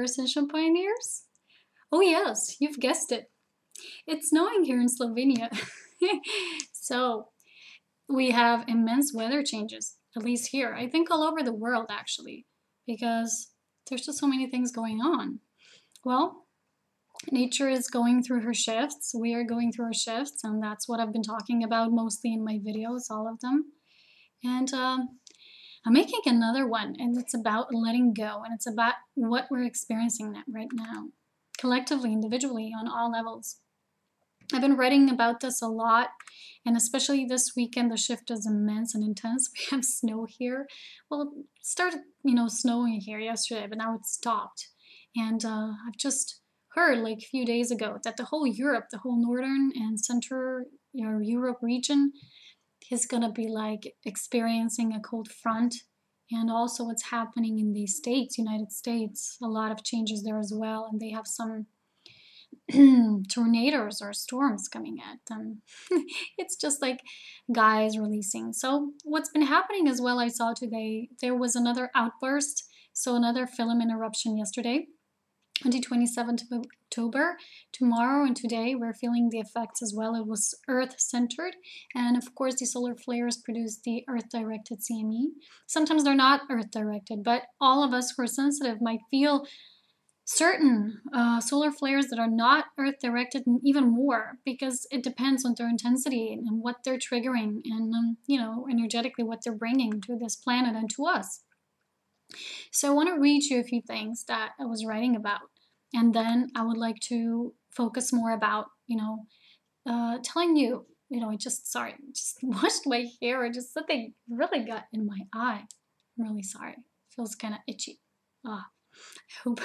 Ascension pioneers? Oh yes, you've guessed it. It's snowing here in Slovenia. So we have immense weather changes, at least here. I think all over the world actually, because there's just so many things going on. Well, nature is going through her shifts. We are going through our shifts, and that's what I've been talking about mostly in my videos, all of them. And I'm making another one, and it's about letting go, and it's about what we're experiencing right now, collectively, individually, on all levels. I've been writing about this a lot, and especially this weekend, the shift is immense and intense. We have snow here. Well, it started, snowing here yesterday, but now it's stopped. And I've just heard, like a few days ago, that the whole Europe, the whole northern and center Europe region is gonna be like experiencing a cold front, and also what's happening in the States, United States, a lot of changes there as well, and they have some tornadoes or storms coming at them. It's just like guys releasing. So what's been happening as well, I saw today, there was another outburst, so another filament eruption yesterday on the 27th of October. Tomorrow and today we're feeling the effects as well. It was earth-centered, and of course the solar flares produce the earth-directed CME. Sometimes they're not earth-directed, but all of us who are sensitive might feel certain solar flares that are not earth-directed even more, because it depends on their intensity and what they're triggering, and energetically what they're bringing to this planet and to us. So I want to read you a few things that I was writing about, and then I would like to focus more about, telling you, I just washed my hair. Just something really got in my eye. I'm really sorry. It feels kind of itchy. I hope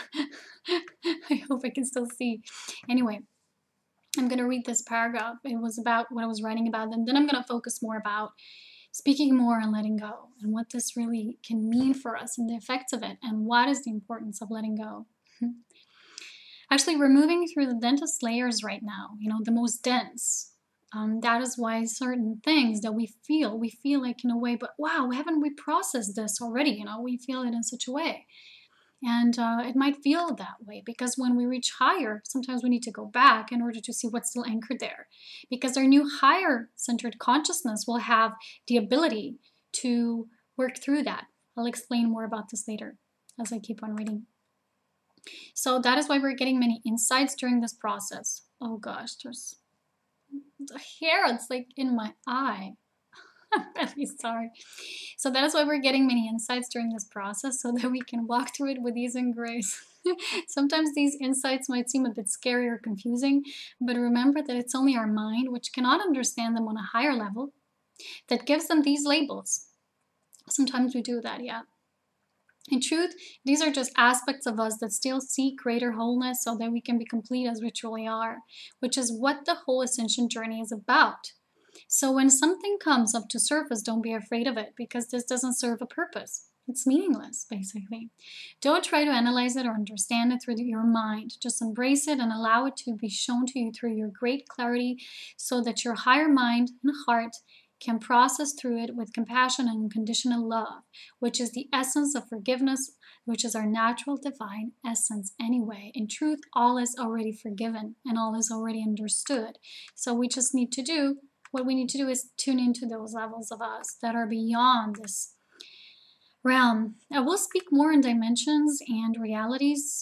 I can still see. Anyway, I'm going to read this paragraph. It was about what I was writing about, and then I'm going to focus more about speaking more and letting go, and what this really can mean for us and the effects of it, and what is the importance of letting go. Actually, we're moving through the densest layers right now, the most dense. That is why certain things that we feel like in a way, but wow, haven't we processed this already? We feel it in such a way. And it might feel that way because when we reach higher, sometimes we need to go back in order to see what's still anchored there. Because our new higher centered consciousness will have the ability to work through that. I'll explain more about this later as I keep on reading. So that is why we're getting many insights during this process. Oh gosh, there's the hair, it's like in my eye. I'm really sorry. So that is why we're getting many insights during this process, so that we can walk through it with ease and grace. Sometimes these insights might seem a bit scary or confusing, but remember that it's only our mind, which cannot understand them on a higher level, that gives them these labels. Sometimes we do that, yeah. In truth, these are just aspects of us that still seek greater wholeness so that we can be complete as we truly are, which is what the whole ascension journey is about. So when something comes up to surface, don't be afraid of it, because this doesn't serve a purpose. It's meaningless, basically. Don't try to analyze it or understand it through your mind. Just embrace it and allow it to be shown to you through your great clarity, so that your higher mind and heart can process through it with compassion and unconditional love, which is the essence of forgiveness, which is our natural divine essence anyway. In truth, all is already forgiven and all is already understood. So we just need to do what we need to do is tune into those levels of us that are beyond this realm. I will speak more in dimensions and realities,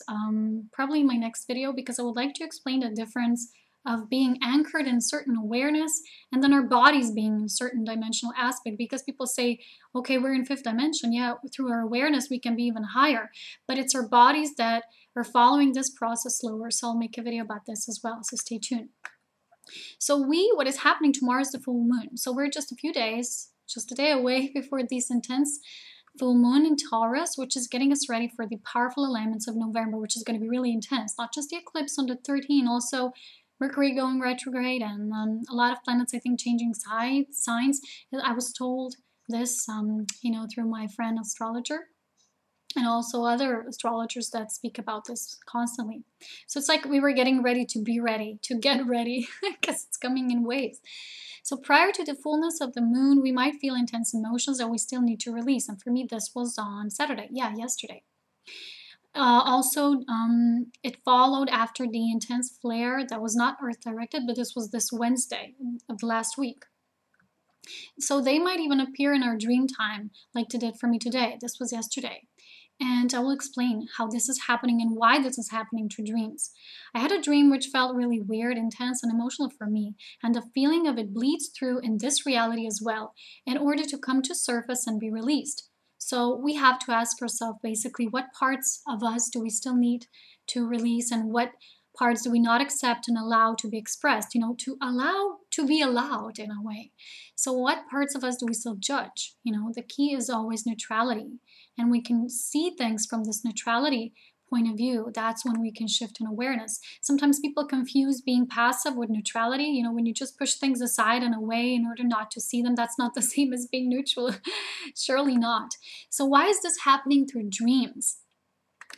probably in my next video, because I would like to explain the difference of being anchored in certain awareness and then our bodies being in a certain dimensional aspect. Because people say, okay, we're in fifth dimension. Yeah, through our awareness, we can be even higher. But it's our bodies that are following this process slower. So I'll make a video about this as well. So stay tuned. So what is happening tomorrow is the full moon. So we're just a few days, just a day away before this intense full moon in Taurus, which is getting us ready for the powerful alignments of November, which is going to be really intense. Not just the eclipse on the 13th, also Mercury going retrograde, and a lot of planets, I think, changing signs. I was told this, through my friend astrologer, and also other astrologers that speak about this constantly. So it's like we were getting ready to be ready, to get ready, because it's coming in waves. So prior to the fullness of the moon, we might feel intense emotions that we still need to release. And for me, this was on Saturday. Yeah, yesterday. It followed after the intense flare that was not Earth directed, but this was this Wednesday of last week. So they might even appear in our dream time, like it did for me today. This was yesterday. And I will explain how this is happening and why this is happening through dreams. I had a dream which felt really weird, intense, and emotional for me, and the feeling of it bleeds through in this reality as well, in order to come to surface and be released. So we have to ask ourselves basically, what parts of us do we still need to release, and what parts do we not accept and allow to be expressed, to allow to be allowed in a way. So what parts of us do we still judge? The key is always neutrality, and we can see things from this neutrality point of view. That's when we can shift in awareness. Sometimes people confuse being passive with neutrality. When you just push things aside and away in order not to see them, that's not the same as being neutral. Surely not. So why is this happening through dreams?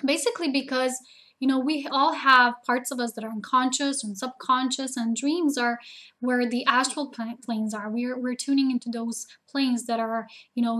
Basically because we all have parts of us that are unconscious and subconscious, and dreams are where the astral planes are. We're tuning into those planes that are,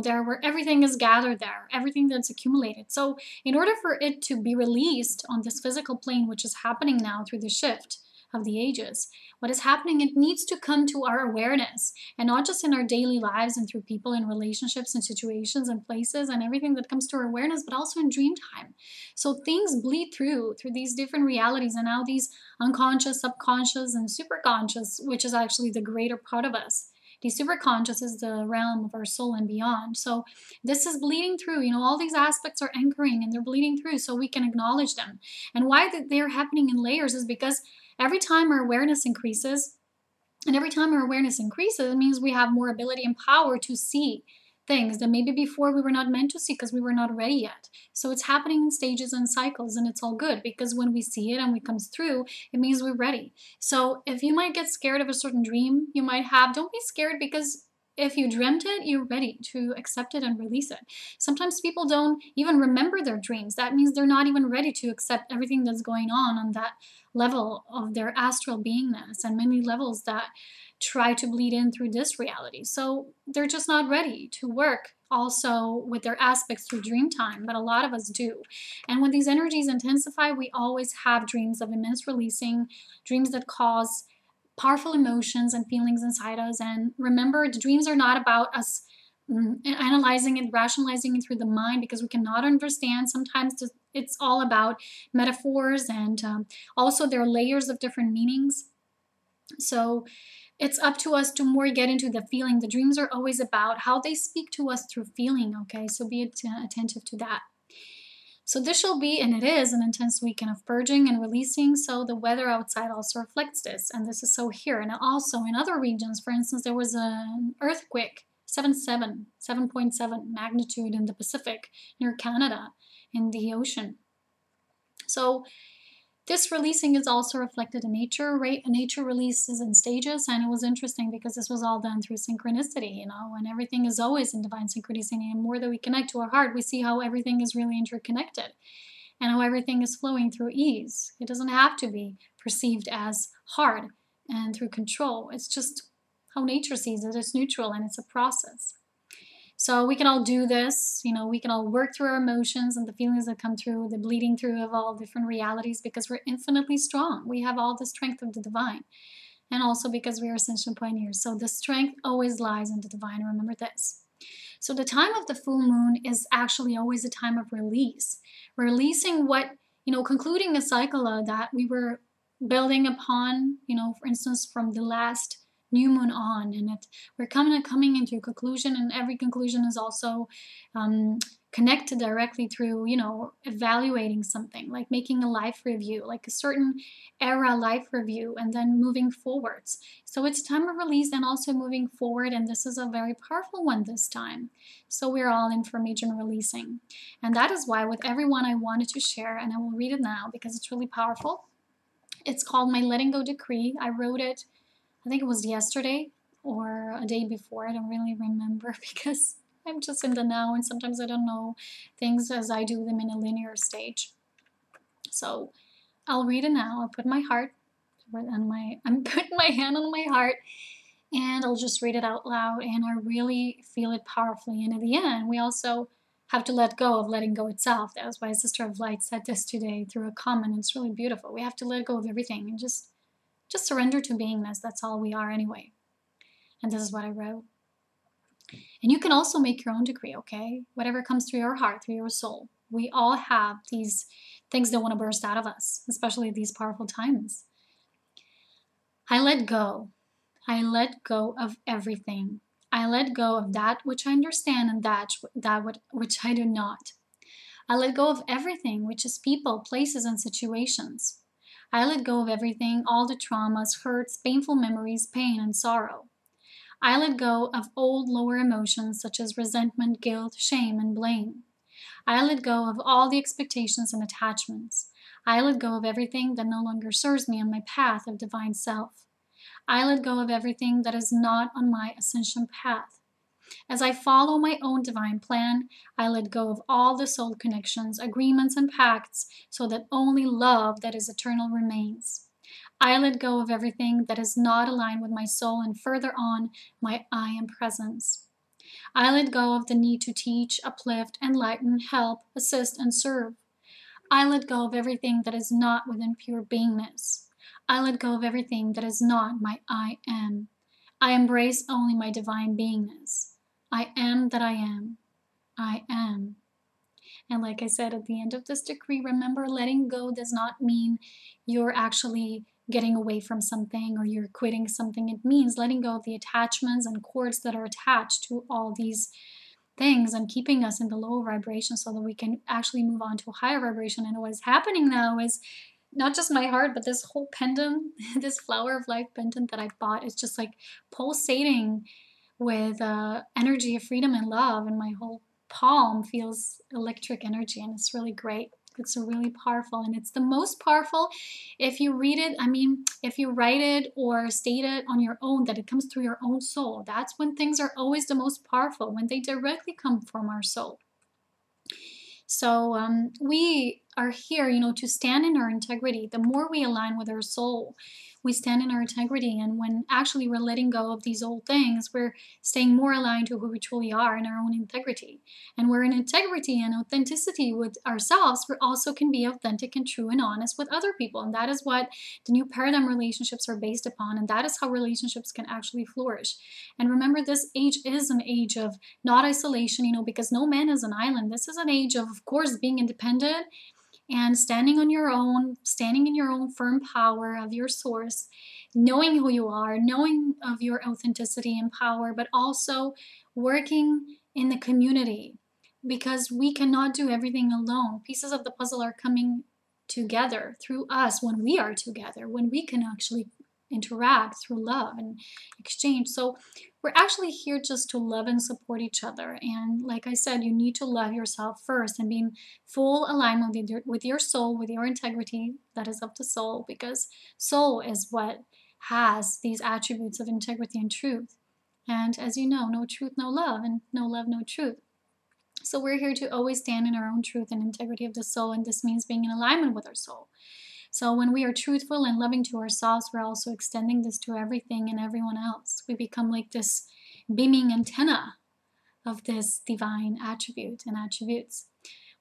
there where everything is gathered there, everything that's accumulated. So in order for it to be released on this physical plane, which is happening now through the shift of the ages, what is happening, it needs to come to our awareness, and not just in our daily lives and through people and relationships and situations and places and everything that comes to our awareness, but also in dream time. So things bleed through these different realities, and now these unconscious, subconscious, and superconscious, which is actually the greater part of us. The superconscious is the realm of our soul and beyond. So this is bleeding through. All these aspects are anchoring and they're bleeding through, so we can acknowledge them. And why they're happening in layers is because every time our awareness increases, and every time our awareness increases, it means we have more ability and power to see things that maybe before we were not meant to see because we were not ready yet. So it's happening in stages and cycles, and it's all good, because when we see it and it comes through, it means we're ready. So if you might get scared of a certain dream you might have, don't be scared, because if you dreamt it, you're ready to accept it and release it. Sometimes people don't even remember their dreams. That means they're not even ready to accept everything that's going on that level of their astral beingness, and many levels that try to bleed in through this reality. So they're just not ready to work also with their aspects through dream time, but a lot of us do. And when these energies intensify, we always have dreams of immense releasing, dreams that cause powerful emotions and feelings inside us. And remember, the dreams are not about us analyzing and rationalizing it through the mind, because we cannot understand. Sometimes it's all about metaphors, and also there are layers of different meanings. So it's up to us to more get into the feeling. The dreams are always about how they speak to us through feeling, okay? So be attentive to that. So this shall be, and it is, an intense weekend of purging and releasing. So the weather outside also reflects this, and this is so here. And also in other regions, for instance, there was an earthquake, 7.7 magnitude in the Pacific near Canada in the ocean. So this releasing is also reflected in nature, right? Nature releases in stages, and it was interesting because this was all done through synchronicity, and everything is always in divine synchronicity. And the more that we connect to our heart, we see how everything is really interconnected and how everything is flowing through ease. It doesn't have to be perceived as hard and through control. It's just how nature sees it. It's neutral, and it's a process. So we can all do this, we can all work through our emotions and the feelings that come through, the bleeding through of all different realities, because we're infinitely strong. We have all the strength of the divine, and also because we are Ascension pioneers. So the strength always lies in the divine. Remember this. So the time of the full moon is actually always a time of release. Releasing what, concluding a cycle that we were building upon, for instance, from the last new moon on, and we're coming into a conclusion, and every conclusion is also connected directly through, evaluating something, like making a life review, like a certain era life review, and then moving forwards. So it's time of release and also moving forward, and this is a very powerful one this time. So we're all in for major releasing, and that is why with everyone I wanted to share, and I will read it now because it's really powerful. It's called My Letting Go Decree. I wrote it, I think it was yesterday or a day before. I don't really remember because I'm just in the now, and sometimes I don't know things as I do them in a linear stage. So I'll read it now. I'll put my heart I'm putting my hand on my heart, and I'll just read it out loud, and I really feel it powerfully. And at the end, we also have to let go of letting go itself. That was why Sister of Light said this today through a comment. It's really beautiful. We have to let go of everything and just surrender to beingness. That's all we are anyway. And this is what I wrote. And you can also make your own decree, okay? Whatever comes through your heart, through your soul. We all have these things that want to burst out of us, especially these powerful times. I let go. I let go of everything. I let go of that which I understand and that which I do not. I let go of everything, which is people, places, and situations. I let go of everything, all the traumas, hurts, painful memories, pain, and sorrow. I let go of old lower emotions such as resentment, guilt, shame, and blame. I let go of all the expectations and attachments. I let go of everything that no longer serves me on my path of divine self. I let go of everything that is not on my ascension path. As I follow my own divine plan, I let go of all the soul connections, agreements, and pacts so that only love that is eternal remains. I let go of everything that is not aligned with my soul and further on my I am presence. I let go of the need to teach, uplift, enlighten, help, assist, and serve. I let go of everything that is not within pure beingness. I let go of everything that is not my I am. I embrace only my divine beingness. I am that I am. I am. And like I said at the end of this decree, remember, letting go does not mean you're actually getting away from something or you're quitting something. It means letting go of the attachments and cords that are attached to all these things and keeping us in the low vibration so that we can actually move on to a higher vibration. And what's happening now is not just my heart, but this whole pendant, this flower of life pendant that I bought, is just like pulsating with energy of freedom and love, and my whole palm feels electric energy, and it's really great. It's really powerful, and it's the most powerful if you read it. I mean, if you write it or state it on your own, that it comes through your own soul. That's when things are always the most powerful, when they directly come from our soul. So we are here, to stand in our integrity. The more we align with our soul, we stand in our integrity. And when actually we're letting go of these old things, we're staying more aligned to who we truly are in our own integrity. And we're in integrity and authenticity with ourselves, we also can be authentic and true and honest with other people. And that is what the new paradigm relationships are based upon. And that is how relationships can actually flourish. And remember, this age is an age of not isolation, because no man is an island. This is an age of course, being independent and standing on your own, standing in your own firm power of your source, knowing who you are, knowing of your authenticity and power, but also working in the community, because we cannot do everything alone. Pieces of the puzzle are coming together through us when we are together, when we can actually interact through love and exchange. So we're actually here just to love and support each other. And like I said, you need to love yourself first and be in full alignment with your soul, with your integrity that is of the soul, because soul is what has these attributes of integrity and truth. And as you know, no truth, no love, and no love, no truth. So we're here to always stand in our own truth and integrity of the soul, and this means being in alignment with our soul. So when we are truthful and loving to ourselves, we're also extending this to everything and everyone else. We become like this beaming antenna of this divine attribute and attributes.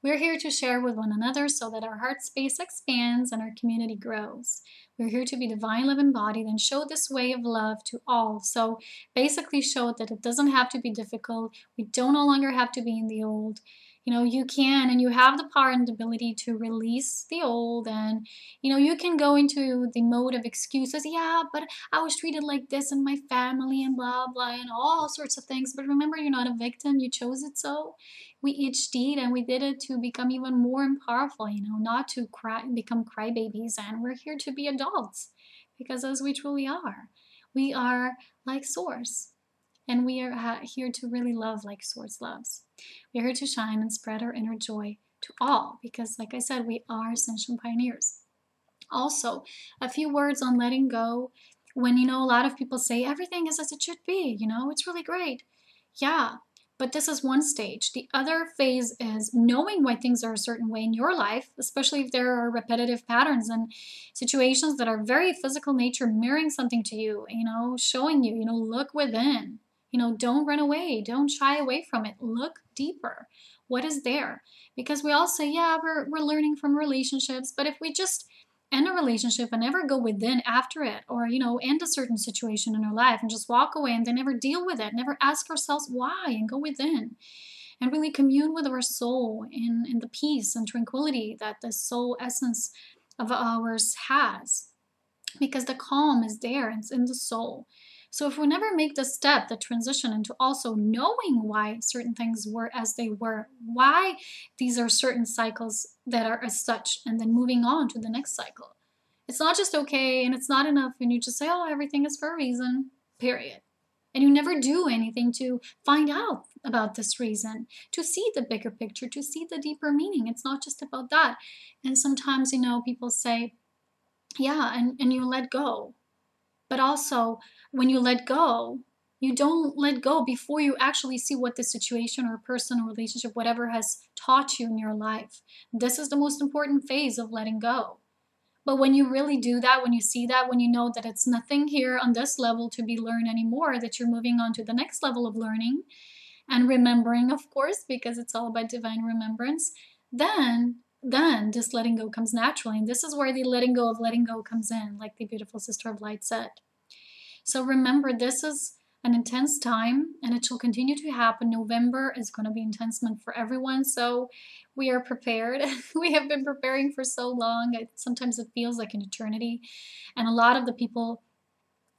We're here to share with one another so that our heart space expands and our community grows. We're here to be divine love embodied and show this way of love to all. So basically show that it doesn't have to be difficult. We don't no longer have to be in the old. You can, and you have the power and the ability to release the old, and you can go into the mode of excuses. Yeah, but I was treated like this in my family and blah blah and all sorts of things. But remember, you're not a victim. You chose it so. We each did, and we did it to become even more powerful, not to become crybabies. And we're here to be adults, because as we truly are, we are like Source. And we are here to really love like Source loves. We're here to shine and spread our inner joy to all, because like I said, we are Ascension pioneers. Also, a few words on letting go. When, a lot of people say everything is as it should be, it's really great. Yeah, but this is one stage. The other phase is knowing why things are a certain way in your life, especially if there are repetitive patterns and situations that are very physical nature, mirroring something to you, showing you, look within. You know, don't run away. Don't shy away from it. Look deeper. What is there? Because we all say, yeah, we're learning from relationships. But if we just end a relationship and never go within after it, or, you know, end a certain situation in our life and just walk away and then never deal with it, never ask ourselves why and go within and really commune with our soul in the peace and tranquility that the soul essence of ours has. Because the calm is there, it's in the soul. So if we never make the step, the transition into also knowing why certain things were as they were, why these are certain cycles that are as such, and then moving on to the next cycle. It's not just okay, and it's not enough when you just say, oh, everything is for a reason, period. And you never do anything to find out about this reason, to see the bigger picture, to see the deeper meaning. It's not just about that. And sometimes, you know, people say, yeah, and you let go. But also, when you let go, you don't let go before you actually see what the situation or person or relationship, whatever has taught you in your life. This is the most important phase of letting go. But when you really do that, when you see that, when you know that it's nothing here on this level to be learned anymore, that you're moving on to the next level of learning and remembering, of course, because it's all about divine remembrance, then this letting go comes naturally. And this is where the letting go of letting go comes in, like the beautiful Sister of Light said. So remember, this is an intense time, and it shall continue to happen. November is going to be intense month for everyone, so we are prepared. We have been preparing for so long. Sometimes it feels like an eternity, and a lot of the people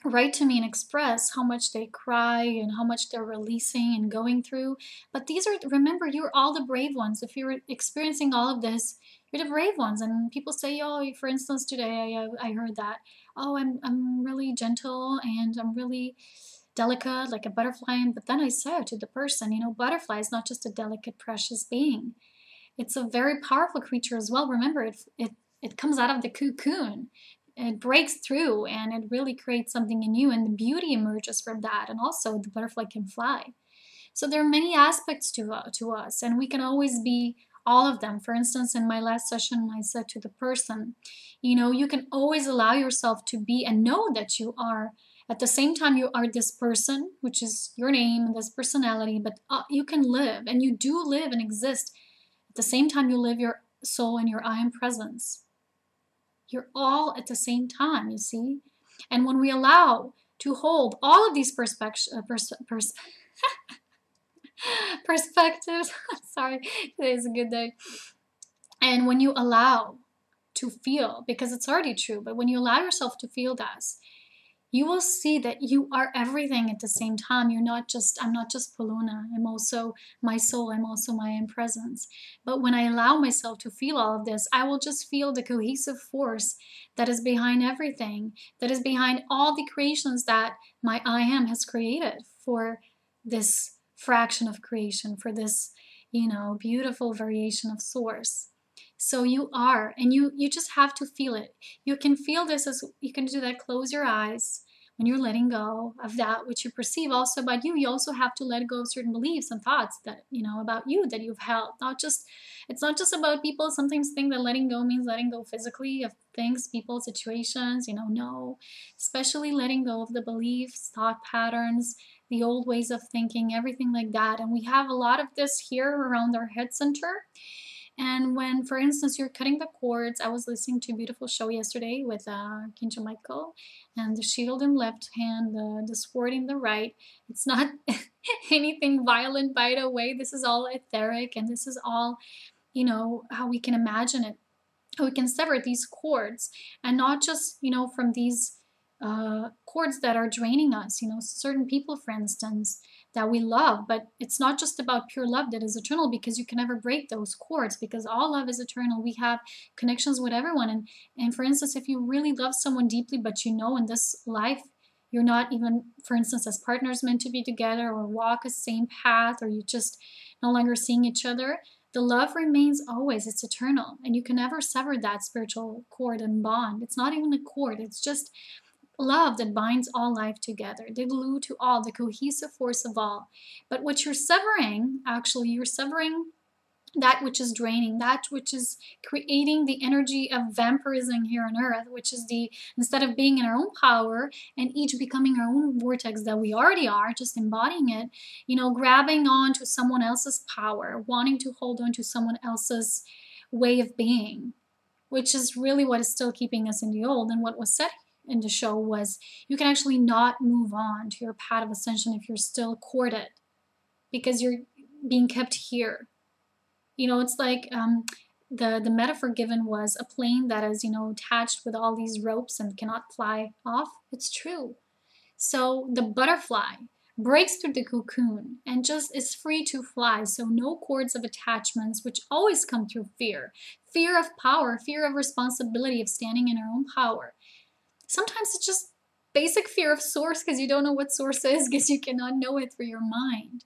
write to me and express how much they cry and how much they're releasing and going through. But these are, remember, you're all the brave ones. If you're experiencing all of this, you're the brave ones. And people say, oh, for instance, today I heard that, oh, I'm really gentle and I'm really delicate, like a butterfly. But then I said to the person, you know, butterfly is not just a delicate, precious being. It's a very powerful creature as well. Remember, it comes out of the cocoon. It breaks through and it really creates something in you, and the beauty emerges from that. And also the butterfly can fly. So there are many aspects to us, and we can always be all of them. For instance, in my last session, I said to the person, you know, you can always allow yourself to be and know that you are, at the same time, you are this person, which is your name and this personality, but you can live, and you do live and exist. At the same time, you live your soul and your I am presence. You're all at the same time, you see? And when we allow to hold all of these perspectives, sorry, today is a good day. And when you allow to feel, because it's already true, but when you allow yourself to feel this, you will see that you are everything at the same time. I'm not just Paluna. I'm also my soul. I'm also my own presence. But when I allow myself to feel all of this, I will just feel the cohesive force that is behind everything, that is behind all the creations that my I am has created for this fraction of creation, for this, you know, beautiful variation of source. So you are, and you just have to feel it. You can feel this as you can do that. Close your eyes when you're letting go of that which you perceive also about you. You also have to let go of certain beliefs and thoughts that, you know, about you that you've held. It's not just about people. Sometimes think that letting go means letting go physically of things, people, situations, you know, no. Especially letting go of the beliefs, thought patterns, the old ways of thinking, everything like that. And we have a lot of this here around our head center. And when, for instance, you're cutting the cords, I was listening to a beautiful show yesterday with Archangel Michael, and the shield in left hand, the sword in the right. It's not anything violent, by the way. This is all etheric, and this is all, you know, how we can imagine it. How we can sever these cords, and not just, you know, from these cords that are draining us, you know, certain people, for instance, that we love. But it's not just about pure love that is eternal, because you can never break those cords, because all love is eternal. We have connections with everyone, and for instance, if you really love someone deeply, but you know in this life you're not even, for instance, as partners meant to be together or walk the same path, or you just no longer seeing each other, the love remains always. It's eternal, and you can never sever that spiritual cord and bond. It's not even a cord, it's just love that binds all life together, the glue to all, the cohesive force of all. But what you're severing, actually, you're severing that which is draining, that which is creating the energy of vampirism here on earth, which is the, instead of being in our own power and each becoming our own vortex that we already are, just embodying it, you know, grabbing on to someone else's power, wanting to hold on to someone else's way of being, which is really what is still keeping us in the old. And what was said in the show was you can actually not move on to your path of ascension if you're still corded, because you're being kept here. You know, it's like the metaphor given was a plane that is, you know, attached with all these ropes and cannot fly off. It's true. So the butterfly breaks through the cocoon and just is free to fly. So no cords of attachments, which always come through fear. Fear of power, fear of responsibility, of standing in our own power. Sometimes it's just basic fear of source, because you don't know what source is, because you cannot know it through your mind.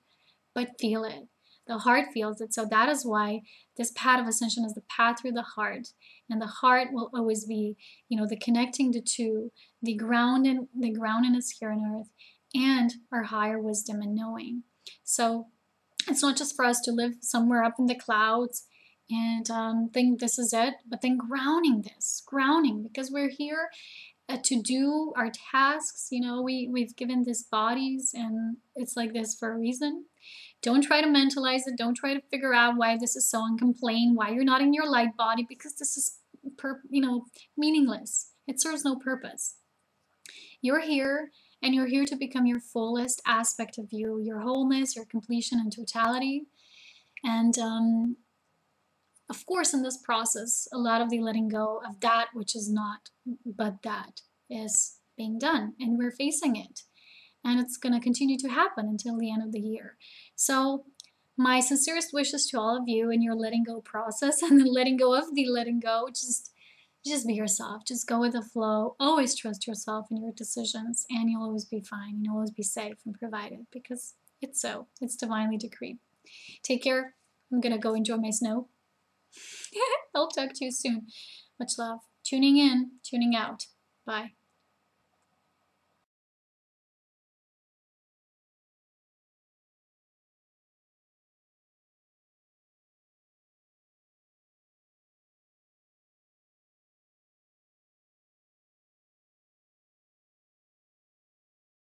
But feel it. The heart feels it. So that is why this path of ascension is the path through the heart. And the heart will always be, you know, the connecting the two, the groundedness here on earth, and our higher wisdom and knowing. So it's not just for us to live somewhere up in the clouds and think this is it, but then grounding, because we're here to do our tasks. You know, we've given these bodies, and it's like this for a reason. Don't try to mentalize it. Don't try to figure out why this is so, and complain why you're not in your light body, because this is, meaningless. It serves no purpose. You're here, and you're here to become your fullest aspect of you, your wholeness, your completion and totality. And of course, in this process, a lot of the letting go of that which is not, but that is being done, and we're facing it. And it's going to continue to happen until the end of the year. So my sincerest wishes to all of you in your letting go process, and the letting go of the letting go. Just be yourself. Just go with the flow. Always trust yourself and your decisions, and you'll always be fine. You'll always be safe and provided, because it's so. It's divinely decreed. Take care. I'm going to go enjoy my snow. I'll talk to you soon. Much love. Tuning in, tuning out. Bye.